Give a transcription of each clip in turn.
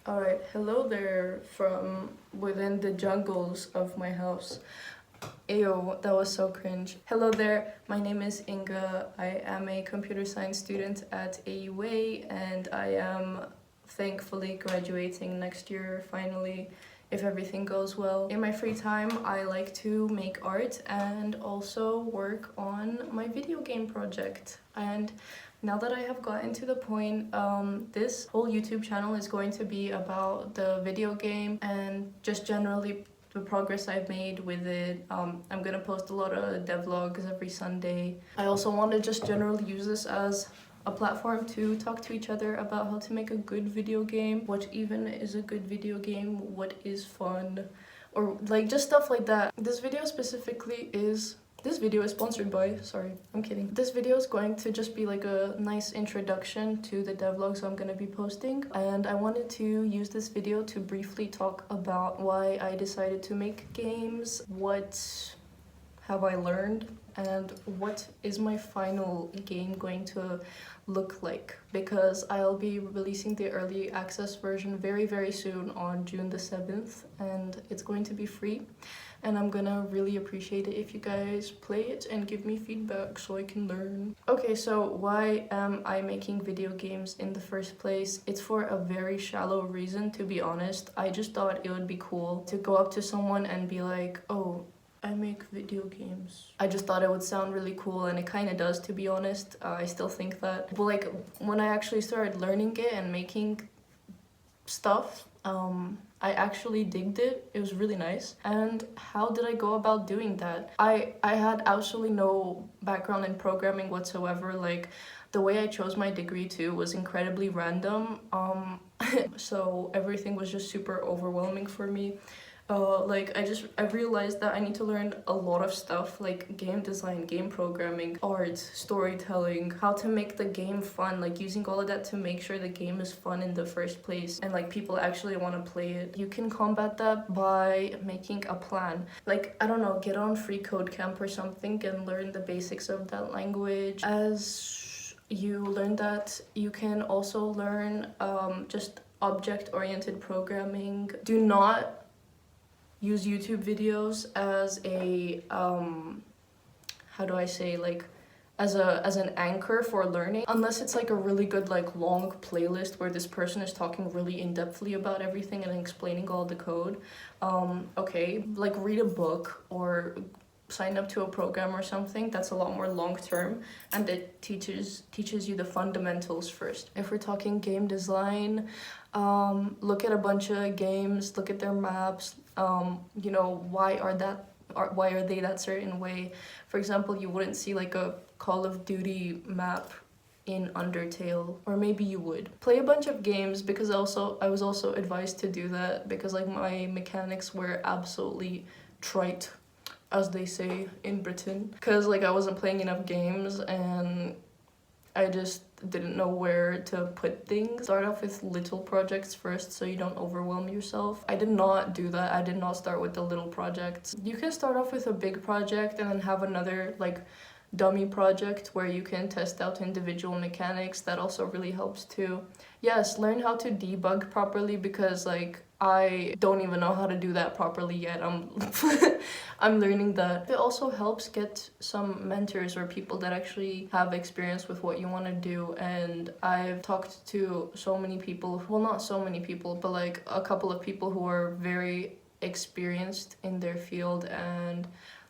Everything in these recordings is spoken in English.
Alright, hello there from within the jungles of my house. Ayo, that was so cringe. Hello there, my name is Inga. I am a computer science student at AUA and I am thankfully graduating next year finally, if everything goes well. In my free time, I like to make art and also work on my video game project. And now that I have gotten to the point, this whole YouTube channel is going to be about the video game and just generally the progress I've made with it. I'm gonna post a lot of devlogs every Sunday. I also want to just generally use this as a platform to talk to each other about how to make a good video game, what even is a good video game, what is fun, or like just stuff like that. This video is sponsored by, sorry, I'm kidding. This video is going to just be like a nice introduction to the devlogs I'm gonna be posting, and I wanted to use this video to briefly talk about why I decided to make games, what have I learned, and what is my final game going to look like, because I'll be releasing the early access version very soon on June the 7th, and it's going to be free. And I'm gonna really appreciate it if you guys play it and give me feedback so I can learn. Okay, so why am I making video games in the first place? It's for a very shallow reason, to be honest. I just thought it would be cool to go up to someone and be like, oh, I make video games. I just thought it would sound really cool, and it kind of does, to be honest. I still think that. But like, when I actually started learning it and making stuff, I actually digged it. It was really nice. And how did I go about doing that? I had absolutely no background in programming whatsoever. Like, the way I chose my degree too was incredibly random. So everything was just super overwhelming for me. I realized that I need to learn a lot of stuff, like game design, game programming, art, storytelling, how to make the game fun, like using all of that to make sure the game is fun in the first place and like people actually want to play it. You can combat that by making a plan. Like, I don't know, get on free code camp or something and learn the basics of that language. As you learn that, you can also learn just object-oriented programming. Do not use YouTube videos as a how do I say, like as an anchor for learning, unless it's like a really good like long playlist where this person is talking really in-depthly about everything and explaining all the code. Okay, like read a book or sign up to a program or something. That's a lot more long-term, and it teaches you the fundamentals first. If we're talking game design, look at a bunch of games, look at their maps, you know, why are they that certain way. For example, you wouldn't see like a Call of Duty map in Undertale, or maybe you would. Play a bunch of games, because I was also advised to do that because like my mechanics were absolutely trite, as they say in Britain, because like I wasn't playing enough games and I just didn't know where to put things. Start off with little projects first so you don't overwhelm yourself. I did not do that. I did not start with the little projects. You can start off with a big project and then have another like dummy project where you can test out individual mechanics. That also really helps too. Yes, learn how to debug properly, because like I don't even know how to do that properly yet. I'm learning that. It also helps get some mentors or people that actually have experience with what you want to do. And I've talked to so many people, well, not so many people, but like a couple of people who are very experienced in their field, and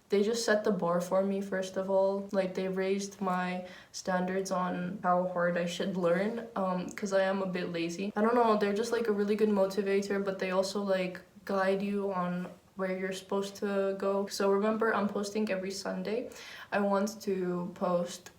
they just set the bar for me, first of all. Like, they raised my standards on how hard I should learn, because I am a bit lazy. I don't know, they're just like a really good motivator, but they also like guide you on where you're supposed to go. So remember, I'm posting every Sunday. I want to post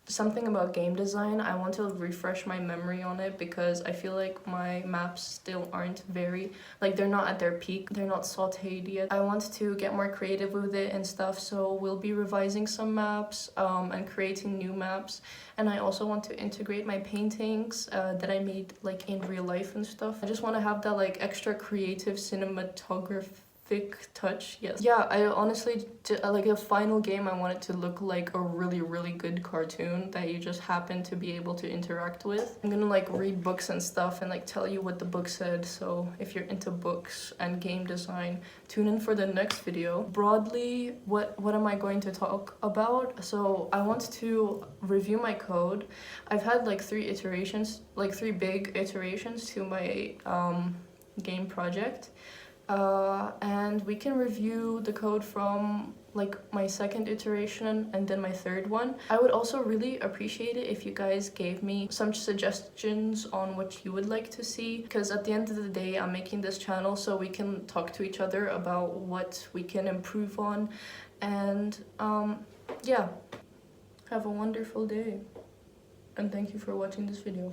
something about game design. I want to refresh my memory on it, because I feel like my maps still aren't very, like, they're not at their peak, they're not sauteed yet. I want to get more creative with it and stuff, so we'll be revising some maps and creating new maps. And I also want to integrate my paintings that I made like in real life and stuff. I just want to have that like extra creative cinematography touch. Yes. Yeah, I honestly like a final game, I want it to look like a really good cartoon that you just happen to be able to interact with. I'm gonna like read books and stuff and like tell you what the book said, so if you're into books and game design, tune in for the next video. Broadly, what am I going to talk about? So I want to review my code. I've had like 3 big iterations to my game project. And we can review the code from like my 2nd iteration and then my 3rd one. I would also really appreciate it if you guys gave me some suggestions on what you would like to see, because at the end of the day, I'm making this channel so we can talk to each other about what we can improve on. And yeah, have a wonderful day, and thank you for watching this video.